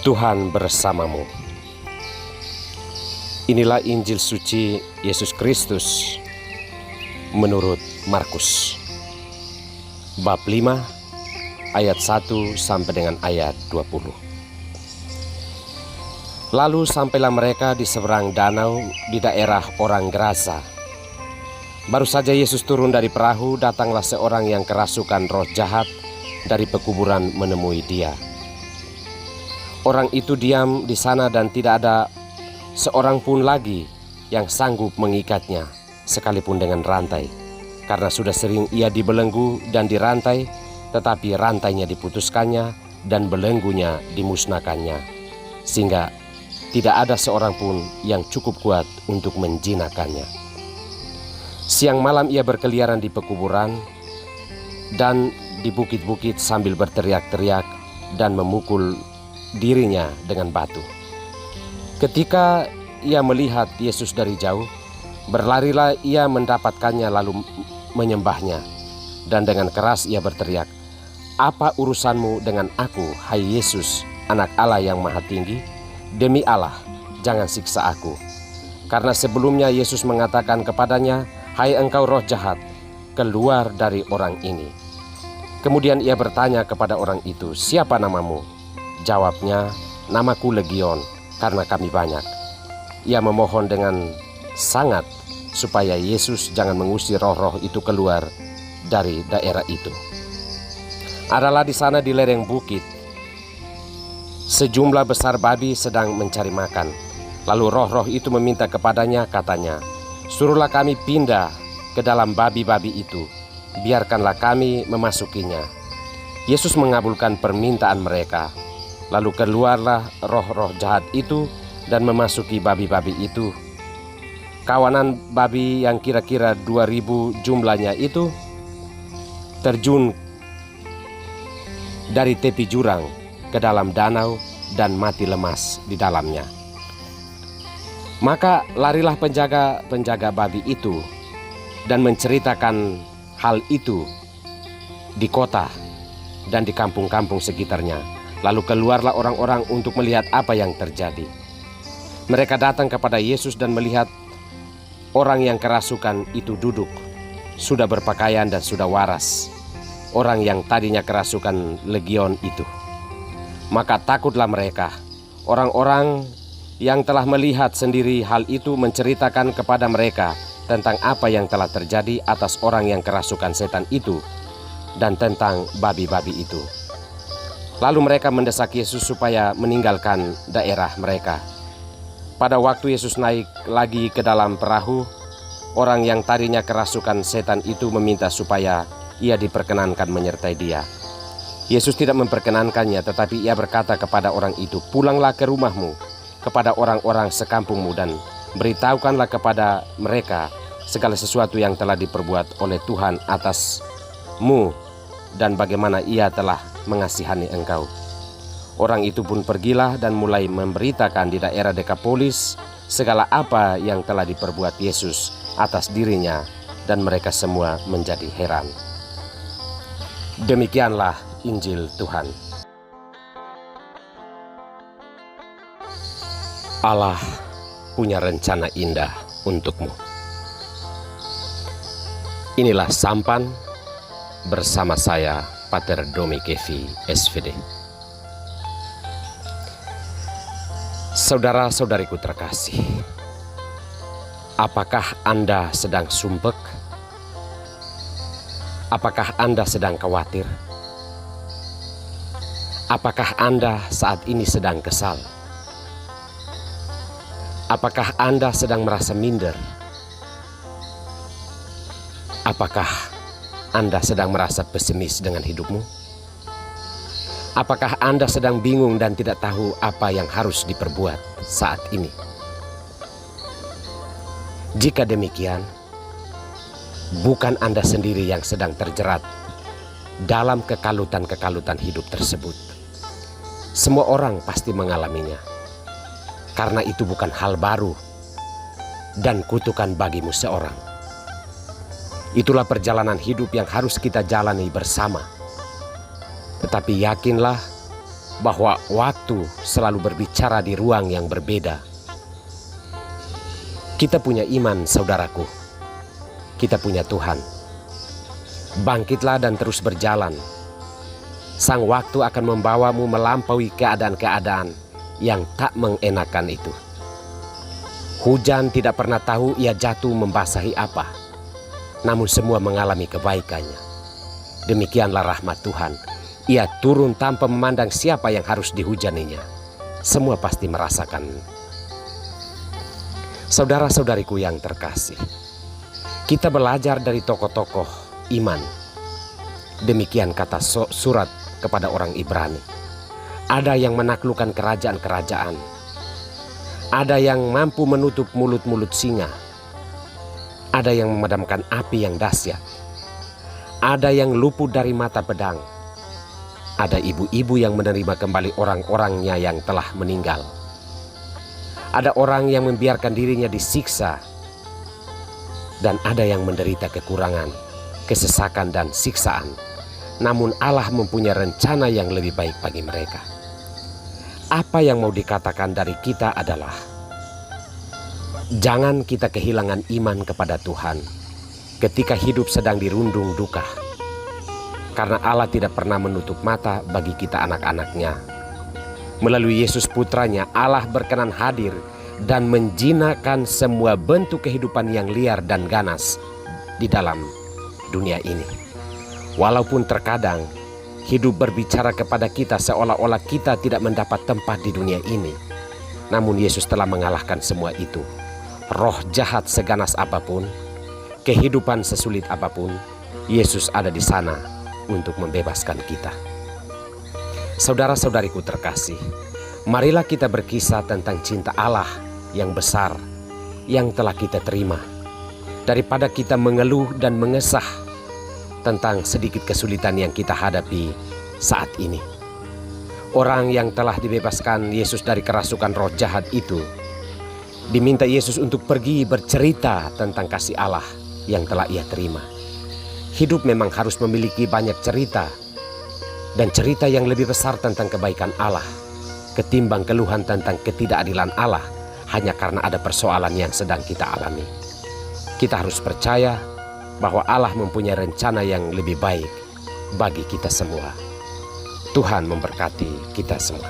Tuhan bersamamu. Inilah Injil suci Yesus Kristus menurut Markus. Bab 5 ayat 1 sampai dengan ayat 20. Lalu sampailah mereka di seberang danau di daerah orang Gerasa. Baru saja Yesus turun dari perahu, datanglah seorang yang kerasukan roh jahat dari pekuburan menemui dia. Orang itu diam di sana dan tidak ada seorang pun lagi yang sanggup mengikatnya sekalipun dengan rantai. Karena sudah sering ia dibelenggu dan dirantai, tetapi rantainya diputuskannya dan belenggunya dimusnahkannya. Sehingga tidak ada seorang pun yang cukup kuat untuk menjinakkannya. Siang malam ia berkeliaran di pekuburan dan di bukit-bukit sambil berteriak-teriak dan memukul dirinya dengan batu. Ketika ia melihat Yesus dari jauh, berlarilah ia mendapatkannya lalu menyembahnya. Dan dengan keras ia berteriak, "Apa urusanmu dengan aku, hai Yesus, Anak Allah yang Maha Tinggi? Demi Allah, jangan siksa aku." Karena sebelumnya Yesus mengatakan kepadanya, "Hai engkau roh jahat, keluar dari orang ini." Kemudian ia bertanya kepada orang itu, "Siapa namamu?" Jawabnya, "Namaku Legion, karena kami banyak." Ia memohon dengan sangat supaya Yesus jangan mengusir roh-roh itu keluar dari daerah itu. Adalah di sana di lereng bukit sejumlah besar babi sedang mencari makan. Lalu roh-roh itu meminta kepadanya, katanya, "Suruhlah kami pindah ke dalam babi-babi itu, biarkanlah kami memasukinya." Yesus mengabulkan permintaan mereka. Lalu keluarlah roh-roh jahat itu dan memasuki babi-babi itu. Kawanan babi yang kira-kira 2000 jumlahnya itu terjun dari tepi jurang ke dalam danau dan mati lemas di dalamnya. Maka larilah penjaga babi itu dan menceritakan hal itu di kota dan di kampung-kampung sekitarnya. Lalu keluarlah orang-orang untuk melihat apa yang terjadi. Mereka datang kepada Yesus dan melihat orang yang kerasukan itu duduk, sudah berpakaian dan sudah waras, orang yang tadinya kerasukan legion itu. Maka takutlah mereka. Orang-orang yang telah melihat sendiri hal itu menceritakan kepada mereka tentang apa yang telah terjadi atas orang yang kerasukan setan itu dan tentang babi-babi itu. Lalu mereka mendesak Yesus supaya meninggalkan daerah mereka. Pada waktu Yesus naik lagi ke dalam perahu, orang yang tadinya kerasukan setan itu meminta supaya ia diperkenankan menyertai dia. Yesus tidak memperkenankannya, tetapi ia berkata kepada orang itu, "Pulanglah ke rumahmu, kepada orang-orang sekampungmu dan beritahukanlah kepada mereka segala sesuatu yang telah diperbuat oleh Tuhan atasmu dan bagaimana ia telah mengasihani engkau." Orang itu pun pergilah dan mulai memberitakan di daerah Dekapolis segala apa yang telah diperbuat Yesus atas dirinya, dan mereka semua menjadi heran. Demikianlah Injil Tuhan. Allah punya rencana indah untukmu. Inilah sampan bersama saya, Pater Domi Kevi, SVD. Saudara-saudariku terkasih, apakah Anda sedang sumpek? Apakah Anda sedang khawatir? Apakah Anda saat ini sedang kesal? Apakah Anda sedang merasa minder? Apakah Anda sedang merasa pesimis dengan hidupmu? Apakah Anda sedang bingung dan tidak tahu apa yang harus diperbuat saat ini? Jika demikian, bukan Anda sendiri yang sedang terjerat dalam kekalutan-kekalutan hidup tersebut. Semua orang pasti mengalaminya. Karena itu bukan hal baru dan kutukan bagimu seorang. Itulah perjalanan hidup yang harus kita jalani bersama. Tetapi yakinlah bahwa waktu selalu berbicara di ruang yang berbeda. Kita punya iman, saudaraku. Kita punya Tuhan. Bangkitlah dan terus berjalan. Sang waktu akan membawamu melampaui keadaan-keadaan yang tak mengenakan itu. Hujan tidak pernah tahu ia jatuh membasahi apa, namun semua mengalami kebaikannya. Demikianlah rahmat Tuhan. Ia turun tanpa memandang siapa yang harus dihujaninya. Semua pasti merasakan. Saudara-saudariku yang terkasih, kita belajar dari tokoh-tokoh iman. Demikian kata surat kepada orang Ibrani. Ada yang menaklukkan kerajaan-kerajaan. Ada yang mampu menutup mulut-mulut singa. Ada yang memadamkan api yang dahsyat. Ada yang luput dari mata pedang. Ada ibu-ibu yang menerima kembali orang-orangnya yang telah meninggal. Ada orang yang membiarkan dirinya disiksa. Dan ada yang menderita kekurangan, kesesakan dan siksaan. Namun Allah mempunyai rencana yang lebih baik bagi mereka. Apa yang mau dikatakan dari kita adalah, jangan kita kehilangan iman kepada Tuhan ketika hidup sedang dirundung duka. Karena Allah tidak pernah menutup mata bagi kita anak-anaknya. Melalui Yesus putranya, Allah berkenan hadir dan menjinakkan semua bentuk kehidupan yang liar dan ganas di dalam dunia ini. Walaupun terkadang hidup berbicara kepada kita seolah-olah kita tidak mendapat tempat di dunia ini, namun Yesus telah mengalahkan semua itu. Roh jahat seganas apapun, kehidupan sesulit apapun, Yesus ada di sana untuk membebaskan kita. Saudara-saudariku terkasih, marilah kita berkisah tentang cinta Allah yang besar yang telah kita terima, daripada kita mengeluh dan mengesah tentang sedikit kesulitan yang kita hadapi saat ini. Orang yang telah dibebaskan Yesus dari kerasukan roh jahat itu diminta Yesus untuk pergi bercerita tentang kasih Allah yang telah ia terima. Hidup memang harus memiliki banyak cerita, dan cerita yang lebih besar tentang kebaikan Allah ketimbang keluhan tentang ketidakadilan Allah hanya karena ada persoalan yang sedang kita alami. Kita harus percaya bahwa Allah mempunyai rencana yang lebih baik bagi kita semua. Tuhan memberkati kita semua.